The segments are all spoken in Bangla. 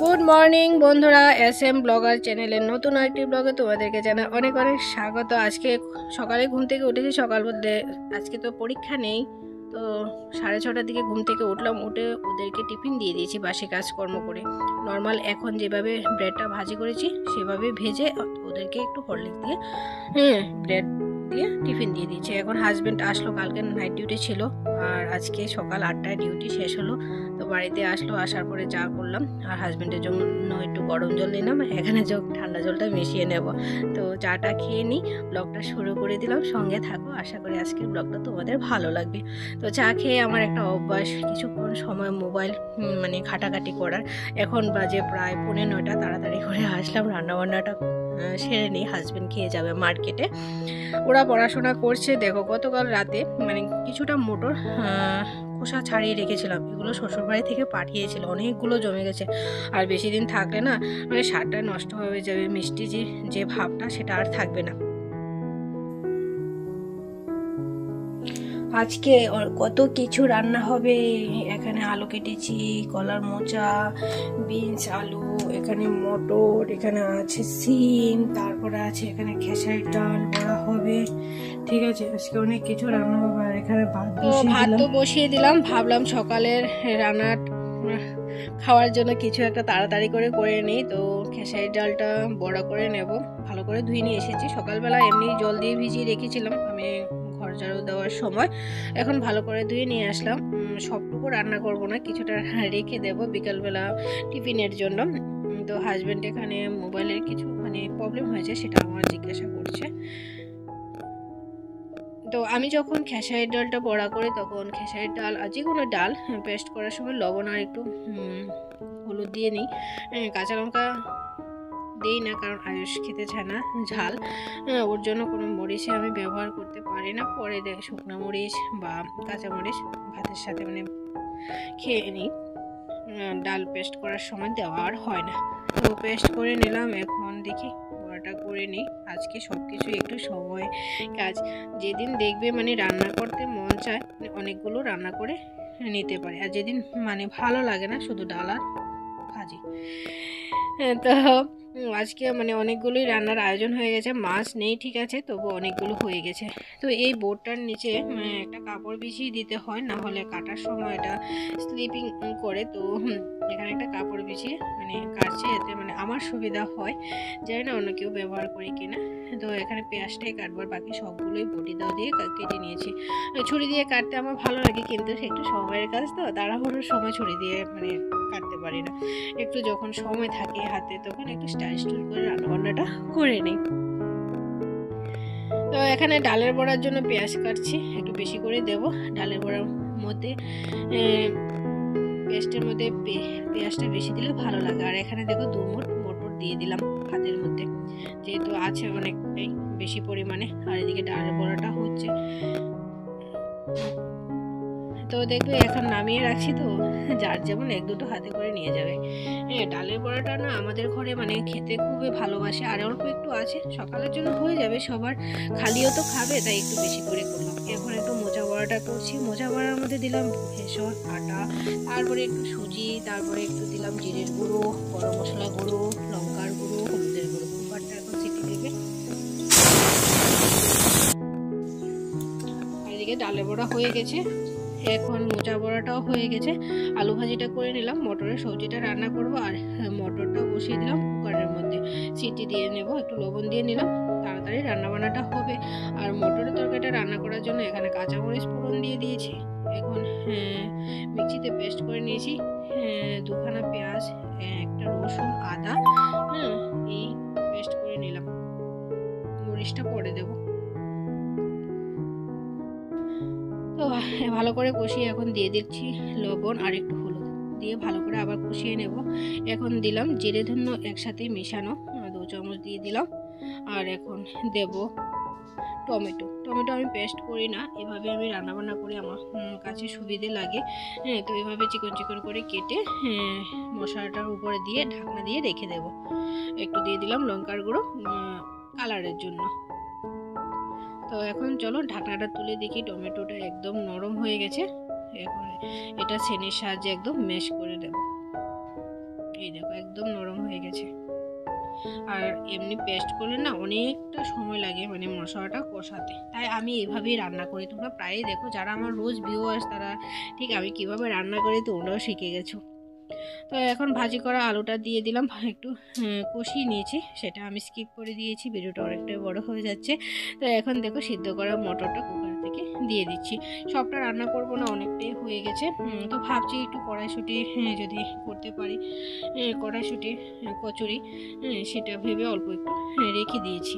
গুড মর্নিং বন্ধুরা, SM ব্লগার চ্যানেলের নতুন আরেকটি ব্লগে তোমাদেরকে জানাই অনেক অনেক স্বাগত। আজকে সকালে ঘুম থেকে উঠেছি, সকাল বলতে আজকে তো পরীক্ষা নেই, তো 6:30টার দিকে ঘুম থেকে উঠলাম। উঠে ওদেরকে টিফিন দিয়ে দিয়েছি বাসি কাজকর্ম করে। নর্মাল এখন যেভাবে ব্রেডটা ভাজি করেছি সেভাবে ভেজে ওদেরকে একটু হরলিক্স দিয়ে ব্রেড দিয়ে টিফিন দিয়ে দিয়েছি। এখন হাজব্যান্ড আসলো, কালকে নাইট ডিউটি ছিল আর আজকে সকাল 8টায় ডিউটি শেষ হলো। তো বাড়িতে আসলো, আসার পরে চা করলাম আর হাজব্যান্ডের জন্য একটু গরম জল নিলাম, এখানে ঠান্ডা জলটা মিশিয়ে নেব। তো চাটা খেয়ে নিই, ব্লগটা শুরু করে দিলাম। সঙ্গে থাকো, আশা করি আজকের ব্লগটা তোমাদের ভালো লাগবে। তো চা খেয়ে আমার একটা অভ্যাস কিছুক্ষণ সময় মোবাইল ঘাটাঘাটি করার। এখন বাজে প্রায় 9:45, তাড়াতাড়ি করে আসলাম, রান্নাবান্নাটা সেরে নিই। হাজব্যান্ড খেয়ে যাবে মার্কেটে, ওরা পড়াশোনা করছে। দেখো গতকাল রাতে কিছুটা মোটর খোসা ছাড়িয়ে রেখেছিলাম, এগুলো শ্বশুরবাড়ি থেকে পাঠিয়েছিল, অনেকগুলো জমে গেছে। আর বেশি দিন থাকলে না সারটা নষ্ট হয়ে যাবে, মিষ্টি যে ভাবটা সেটা আর থাকবে না। আজকে কত কিছু রান্না হবে। এখানে আলু কেটেছি, কলার মোচা, বিনস আলু, এখানে মটর, এখানে আছে সিম, তারপরে আছে এখানে খেসারির ডাল বড়া হবে। ঠিক আছে, আজকে অনেক কিছু রান্না হবে। আর এখানে ভাত তো বসিয়ে দিলাম। ভাবলাম সকালের রান্না খাওয়ার জন্য কিছু একটা তাড়াতাড়ি করে নিই। তো খেসারির ডালটা বড়া করে নেব। ভালো করে ধুয়ে নিয়ে এসেছি, সকালবেলা এমনি জল দিয়ে ভিজিয়ে রেখেছিলাম আমি ঘর ঝাড়ু দেওয়ার সময়। এখন ভালো করে ধুয়ে নিয়ে আসলাম। সবটুকু রান্না করব না, কিছুটা রেখে দেব বিকালবেলা টিফিনের জন্য। তো হাজব্যান্ড এখানে মোবাইলের কিছু প্রবলেম হয়েছে, সেটা আমার জিজ্ঞাসা করছে। তো আমি যখন খেসারির ডালটা বড়া করি তখন খেসারির ডাল আর যে কোনো ডাল পেস্ট করার সময় লবণ আর একটু হলুদ দিয়ে নিই। কাঁচা লঙ্কা দিই না, কারণ আয়ুষ খেতে চায় না ঝাল। ওর জন্য কোনো মরিচে আমি ব্যবহার করতে পারি না। পরে শুকনো মরিচ বা কাঁচা মরিচ ভাতের সাথে খেয়ে নিই, ডাল পেস্ট করার সময় দেওয়া আর হয় না। তো পেস্ট করে নিলাম, এখন দেখি বড়াটা করে নিই। আজকে সব কিছু একটু সময় কাজ, যেদিন দেখবে রান্না করতে মন চায় অনেকগুলো রান্না করে নিতে পারে, আর যেদিন ভালো লাগে না শুধু ডাল আর ভাজি। তো আজকে অনেকগুলোই রান্নার আয়োজন হয়ে গেছে। মাছ নেই ঠিক আছে, তবু অনেকগুলো হয়ে গেছে। তো এই বোর্ডটার নিচে একটা কাপড় বিছিয়ে দিতে হয়, না হলে কাটার সময় এটা স্লিপিং করে। তো এখানে একটা কাপড় বিছিয়ে কাটছে, এতে আমার সুবিধা হয়। জানি না অন্য কেউ ব্যবহার করি কিনা। তো এখানে পেঁয়াজটাই কাটবার, বাকি সবগুলোই বটি দাও দিয়ে কেটে নিয়েছি। ছুরি দিয়ে কাটতে আমার ভালো লাগে, কিন্তু একটু সময়ের কাজ তো, তাড়াহুড়োর সময় ছুরি দিয়ে কাটতে পারি না। একটু যখন সময় থাকে হাতে তখন একটু স্টাইল করে রান্নাবান্নাটা করে নিই। তো এখানে ডালের বড়ার জন্য পেঁয়াজ কাটছি, একটু বেশি করে দেব। ডালের বড়ার মধ্যে পেস্টের মধ্যে পেঁয়াজটা বেশি দিলে ভালো লাগে। আর এখানে দেখো 2 মুঠ মটর দিয়ে দিলাম ভাতের মধ্যে, যেহেতু আছে অনেকটাই বেশি পরিমাণে। আর এদিকে ডালের বড়াটা হচ্ছে। তো দেখবে এখন নামিয়ে রাখছি, তো যার যেমন 1-2টো হাতে করে নিয়ে যাবে। ডালের বড়াটা না আমাদের ঘরে খেতে খুবই ভালোবাসে, আর অল্প একটু আছে, সকালের জন্য হয়ে যাবে সবার, খালিও তো খাবে, তাই একটু বেশি করে করলাম। এখন একটু মোচা বড়াটা করছি। মোচা বড়ার মধ্যে দিলাম বেসন, আটা, তারপরে একটু সুজি, তারপরে একটু দিলাম জিরের গুঁড়ো, গরম মশলা গুঁড়ো, লঙ্কার গুঁড়ো, হলুদের গুঁড়ো। কুকারটা এখন সিটি দেবে। আর এদিকে ডালের বড়া হয়ে গেছে, এখন মোচা বড়াটাও হয়ে গেছে। আলু ভাজিটা করে নিলাম, মটরের সবজিটা রান্না করব। আর মটরটাও বসিয়ে দিলাম কুকারের মধ্যে, সিটি দিয়ে নেব, একটু লবণ দিয়ে নিলাম, তাড়াতাড়ি রান্নাবান্নাটা হবে। আর মটরের তরকারিটা রান্না করার জন্য এখানে কাঁচামরিচ ফোড়ন দিয়ে দিয়েছি। এখন মিক্সিতে পেস্ট করে নিয়েছি 2খানা পেঁয়াজ, একটা রসুন, আদা, এই পেস্ট করে নিলাম। মরিচটা পরে দেবো। তো ভালো করে কষিয়ে এখন দিয়ে দিচ্ছি লবণ আর একটু হলুদ দিয়ে ভালো করে আবার কষিয়ে নেব। এখন দিলাম জিরে ধন্য একসাথে মেশানো 2 চামচ দিয়ে দিলাম। আর এখন দেব টমেটো। আমি পেস্ট করি না, এভাবে আমি রান্নাবান্না করি, আমার কাছে সুবিধে লাগে। তো এভাবে চিকন চিকন করে কেটে মশলাটার উপরে দিয়ে ঢাকনা দিয়ে রেখে দেব। একটু দিয়ে দিলাম লঙ্কার গুঁড়ো কালারের জন্য। তো এখন চলো ঢাকনাটা তুলে দেখি, টমেটোটা একদম নরম হয়ে গেছে। এখন এটা ছেনির সাহায্যে একদম ম্যাশ করে দেব। এই দেখো একদম নরম হয়ে গেছে। আর এমনি পেস্ট করলে না অনেকটা সময় লাগে মানে মশলাটা কষাতে, তাই আমি এভাবেই রান্না করি। তোমরা প্রায়ই দেখো যারা আমার রোজ ভিউয়ার্স তারা ঠিক আমি কিভাবে রান্না করি তোমরাও শিখে গেছো। তো এখন ভাজি করা আলুটা দিয়ে দিলাম, একটু কষিয়ে নিয়েছি, সেটা আমি স্কিপ করে দিয়েছি, ভিডিওটা অনেকটাই বড় হয়ে যাচ্ছে। তো এখন দেখো সিদ্ধ করা মটরটা কুকার থেকে দিয়ে দিচ্ছি। সবটা রান্না করব না, অনেকটাই হয়ে গেছে। তো ভাবছি একটু কড়াইশুঁটি যদি করতে পারি, কড়াইশুঁটি কচুরি, সেটা ভেবে অল্প একটু রেখে দিয়েছি।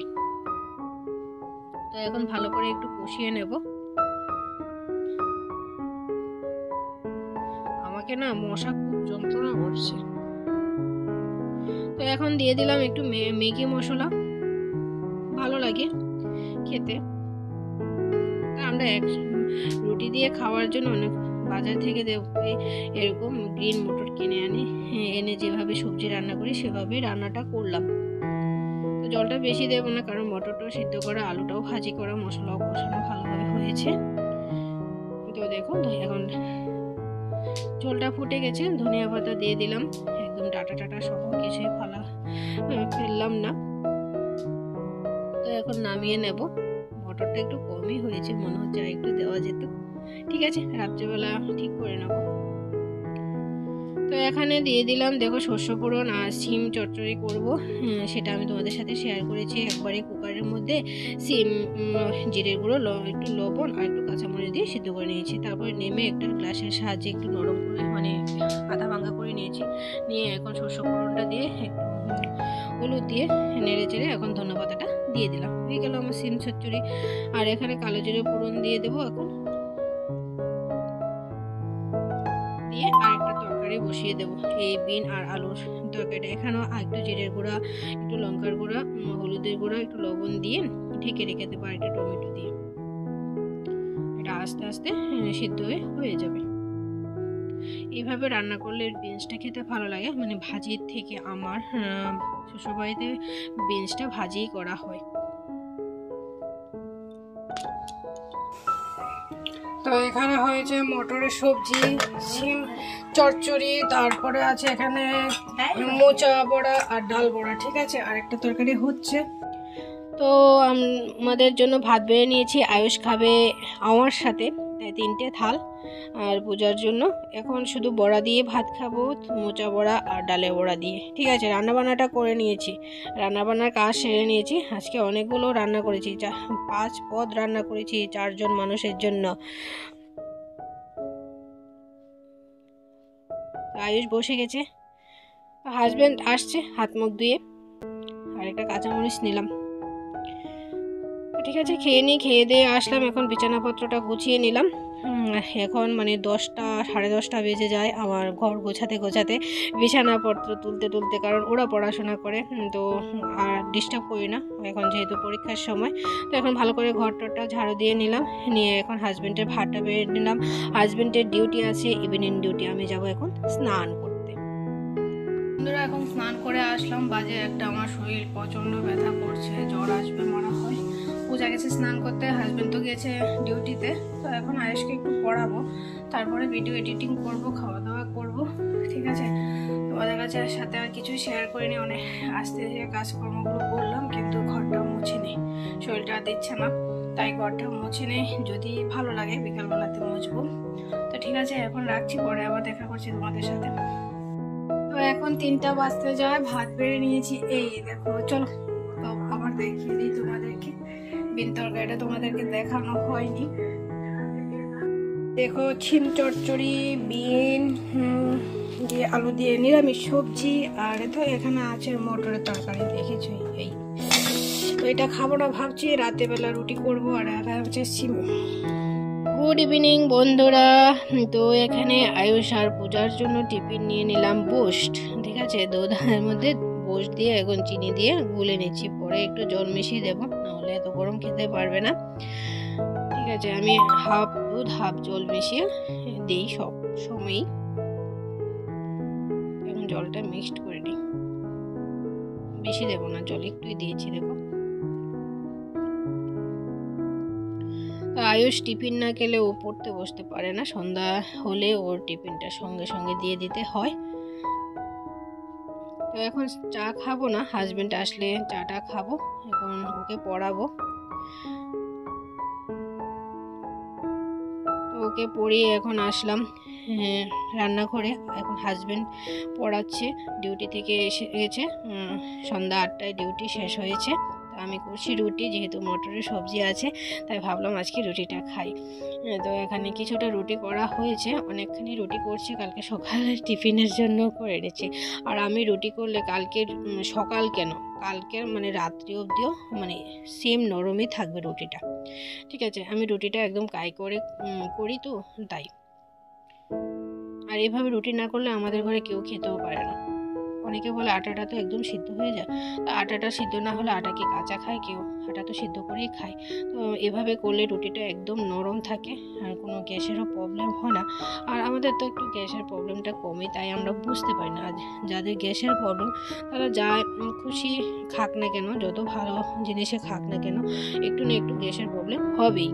তো এখন ভালো করে একটু কষিয়ে নেব। আমাকে না মশা খুব যন্ত্রণা করছে। তো এখন দিয়ে দিলাম একটু ম্যাগি মশলা, ভালো লাগে খেতে। আমরা রুটি দিয়ে খাওয়ার জন্য অনেক বাজার থেকে এরকম গ্রিন মটর কিনে এনে যেভাবে সবজি রান্না করি সেভাবেই রান্নাটা করলাম। তো জলটা বেশি দেব না, কারণ মটরটাও সিদ্ধ করা, আলুটাও ভাজি করা, মশলাও কষানো ভালোভাবে হয়েছে। তো দেখো এখন ঝোলটা ফুটে গেছে, ধনিয়া পাতা দিয়ে দিলাম, একদম ডাটা টাটা সহ কিছুই ফেললাম না। তো এখন নামিয়ে নেব। মটরটা একটু কমই হয়েছে মনে হচ্ছে, আর একটু দেওয়া যেত। ঠিক আছে, রাত্রেবেলা ঠিক করে নেব। তো এখানে দিয়ে দিলাম দেখো শস্য পোড়ন আর সিম চচ্চড়ি করব, সেটা আমি তোমাদের সাথে শেয়ার করেছি। একবারে কুকারের মধ্যে সিম, জিরের গুঁড়ো, একটু লবণ আর একটু কাঁচামরিচ দিয়ে সিদ্ধ করে নিয়েছি। তারপরে নেমে একটা গ্লাসের সাহায্যে একটু নরম করে মানে আধা ভাঙা করে নিয়েছি। নিয়ে এখন শস্য পোড়নটা দিয়ে একটু হলুদ দিয়ে নেড়ে চেড়ে এখন ধনেপাতাটা দিয়ে দিলাম। হয়ে গেল আমার সিম চচ্চড়ি। আর এখানে কালো জিরে ফোড়ন দিয়ে দেবো এখন, দিয়ে আরেকটা তরকারি বসিয়ে দেবো, এই বিন আর আলুর তরকারিটা। এখানেও একটু জিরের গুঁড়া, একটু লঙ্কার গুঁড়া, হলুদের গুঁড়া, একটু লবণ দিয়ে ঢেকে রেখে দেবো, আর একটা টমেটো দিয়ে। এটা আস্তে আস্তে সিদ্ধ হয়ে যাবে। এইভাবে রান্না করলে বিনসটা খেতে ভালো লাগে, মানে ভাজির থেকে। আমার শ্বশুরবাড়িতে বিনসটা ভাজিই করা হয়। তো এখানে হয়েছে মটরের সবজি, সিম চচ্চড়ি, তারপরে আছে এখানে মোচা বড়া আর ডাল বড়া। ঠিক আছে, আরেকটা তরকারি হচ্ছে। তো আমাদের জন্য ভাত বেড়ে নিয়েছি, আয়ুষ খাবে আমার সাথে, তাই 3টে থাল। আর পূজার জন্য এখন শুধু বড়া দিয়ে ভাত খাবো, মোচা বড়া আর ডালের বড়া দিয়ে। ঠিক আছে, রান্নাবান্নাটা করে নিয়েছি, রান্নাবান্নার কাজ সেরে নিয়েছি। আজকে অনেকগুলো রান্না করেছি, 5 পদ রান্না করেছি 4 জন মানুষের জন্য। আয়ুষ বসে গেছে, হাজব্যান্ড আসছে হাত মুখ ধুয়ে, আর একটা কাঁচামরিচ নিলাম। ঠিক আছে, খেয়ে খেয়ে দিয়ে আসলাম, এখন বিছানাপত্রটা গুছিয়ে নিলাম। এখন মানে 10টা 10:30 বেজে যায় আমার ঘর গোছাতে গোছাতে, বিছানাপত্র তুলতে তুলতে, কারণ ওরা পড়াশোনা করে, তো আর ডিস্টার্ব করি না এখন যেহেতু পরীক্ষার সময়। তো এখন ভালো করে ঘরটা ঝাড়ু দিয়ে নিলাম, নিয়ে এখন হাজব্যান্ডের ভাতটা বেড়ে নিলাম। হাজব্যান্ডের ডিউটি আছে, ইভিনিং ডিউটি, আমি যাব এখন স্নান করতে। বন্ধুরা এখন স্নান করে আসলাম, বাজে 1টা। আমার শরীর প্রচণ্ড ব্যথা করছে, জ্বর আসবে মনে হয়। পূজা গেছে স্নান করতে, হাজব্যান্ড তো গেছে ডিউটিতে। তো এখন আয়েশকে একটু পড়াবো, তারপরে ভিডিও এডিটিং করব, খাওয়া দাওয়া করব। ঠিক আছে, তোমাদের কাছে সাথে আর কিছু শেয়ার করিনি, অনেক আস্তে ধীরে কাজকর্মগুলো করলাম, কিন্তু ঘরটা মুছে নেই, শরীরটা দিচ্ছে না, তাই ঘরটা মুছে নেই। যদি ভালো লাগে বিকালবেলাতে মুছবো। তো ঠিক আছে, এখন রাখছি, পরে আবার দেখা করছি তোমাদের সাথে। তো এখন 3টা বাজতে যায়, ভাত বেড়ে নিয়েছি, এই দেখো। চলো তো আবার দেখিয়ে দিই তোমাদেরকে, বিন তরকারিটা তোমাদেরকে দেখানো হয়নি। দেখো সিম চচ্চড়ি, বিন দিয়ে আলু দিয়ে নিরামিষ সবজি, আর তো এখানে আছে মটরের তরকারি, দেখেছো এই। তো এটা খাবো না, ভাবছি রাতে বেলা রুটি করব। আর এটা হচ্ছে সিম। গুড ইভিনিং বন্ধুরা। তো এখানে আয়ুষ আর পূজার জন্য টিফিন নিয়ে নিলাম বুস্ট। ঠিক আছে, দুধের মধ্যে বুস্ট দিয়ে এখন চিনি দিয়ে গুলে নিচ্ছি, পরে একটু জল মিশিয়ে দেবো, নাহলে এত গরম খেতে পারবে না। ঠিক আছে, আমি হাফ দুধ হাফ জল মিশিয়ে দিই সব সময়ই। এখন জলটা মিক্সড করে নিই, বেশি দেবো না জল, একটুই দিয়েছি দেখো। আয়ুষ টিফিন না খেলে ও পড়তে বসতে পারে না, সন্ধ্যা হলে ওর টিফিনটা সঙ্গে সঙ্গে দিয়ে দিতে হয়। তো এখন চা খাবো না, হাজব্যান্ড আসলে চাটা খাবো। এখন ওকে পড়াবো, ওকে পড়িয়ে এখন আসলাম রান্নাঘরে। এখন হাজব্যান্ড পড়াচ্ছে, ডিউটি থেকে এসে গেছে, সন্ধ্যা 8টায় ডিউটি শেষ হয়েছে। তো আমি করছি রুটি, যেহেতু মটরের সবজি আছে তাই ভাবলাম আজকে রুটিটা খাই। তো এখানে কিছুটা রুটি করা হয়েছে, অনেকখানি রুটি করছি, কালকে সকালে টিফিনের জন্য করে রেখেছি। আর আমি রুটি করলে কালকে সকাল কেন, কালকের মানে রাত্রি অবধিও মানে সেম নরমই থাকবে রুটিটা। ঠিক আছে, আমি রুটিটা একদম কাই করে করি তো তাই। আর এভাবে রুটি না করলে আমাদের ঘরে কেউ খেতেও পারে না। অনেকে বলে আটাটা তো একদম সিদ্ধ হয়ে যায়, তো আটাটা সিদ্ধ না হলে আটা কি কাঁচা খায় কেউ? আটা তো সিদ্ধ করেই খায়। তো এভাবে করলে রুটিটা একদম নরম থাকে, আর কোনো গ্যাসেরও প্রবলেম হয় না। আর আমাদের তো একটু গ্যাসের প্রবলেমটা কমই, তাই আমরা বুঝতে পারি না। যাদের গ্যাসের প্রবলেম তারা যা খুশি খাক না কেন, যত ভালো জিনিসে খাক না কেন, একটু না একটু গ্যাসের প্রবলেম হবেই।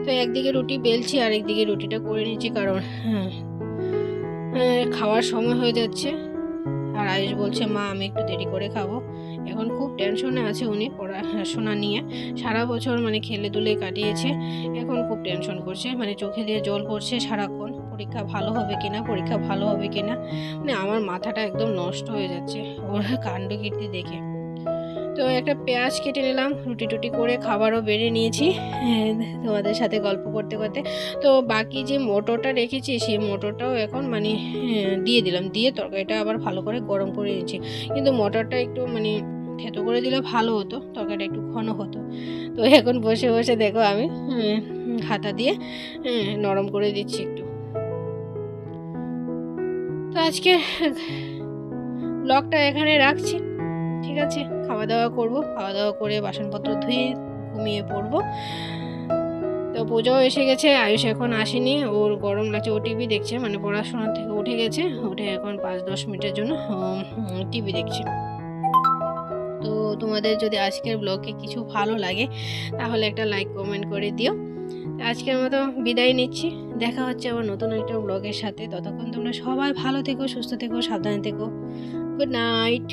তো একদিকে রুটি বেলছি আর একদিকে রুটিটা করে নিচ্ছি, কারণ খাওয়ার সময় হয়ে যাচ্ছে। আর আয়ুষ বলছে মা আমি একটু দেরি করে খাবো। এখন খুব টেনশনে আছে উনি পড়াশোনা নিয়ে, সারা বছর মানে খেলে দুলে কাটিয়েছে, এখন খুব টেনশন করছে, মানে চোখে দিয়ে জল পড়ছে সারাক্ষণ, পরীক্ষা ভালো হবে কিনা, পরীক্ষা ভালো হবে কিনা। মানে আমার মাথাটা একদম নষ্ট হয়ে যাচ্ছে ওর কাণ্ড কীর্তি দেখে। তো একটা পেঁয়াজ কেটে নিলাম, রুটি টুটি করে খাবারও বেড়ে নিয়েছি তোমাদের সাথে গল্প করতে করতে। তো বাকি যে মটরটা রেখেছি সেই মটরটাও এখন মানে দিয়ে দিলাম, দিয়ে তরকারিটা আবার ভালো করে গরম করে নিয়েছি। কিন্তু মটরটা একটু মানে থেতো করে দিলে ভালো হতো, তরকারিটা একটু ঘন হতো। তো এখন বসে বসে দেখো আমি হাতা দিয়ে নরম করে দিচ্ছি একটু। তো আজকে ব্লগটা এখানে রাখছি, ঠিক আছে? খাওয়া দাওয়া করব, খাওয়া দাওয়া করে বাসনপত্র ধুয়ে ঘুমিয়ে পড়ব। তো পূজাও এসে গেছে, আয়ুষ এখন আসেনি, ওর গরম লাগছে, ও টিভি দেখছে, মানে পড়াশোনা থেকে উঠে গেছে, উঠে এখন 5-10 মিনিটের জন্য টিভি দেখছে। তো তোমাদের যদি আজকের ব্লগে কিছু ভালো লাগে তাহলে একটা লাইক কমেন্ট করে দিও। আজকের মতো বিদায় নিচ্ছি, দেখা হচ্ছে আবার নতুন একটা ব্লগের সাথে। ততক্ষণ তোমরা সবাই ভালো থেকো, সুস্থ থেকো, সাবধানে থেকো। Good night.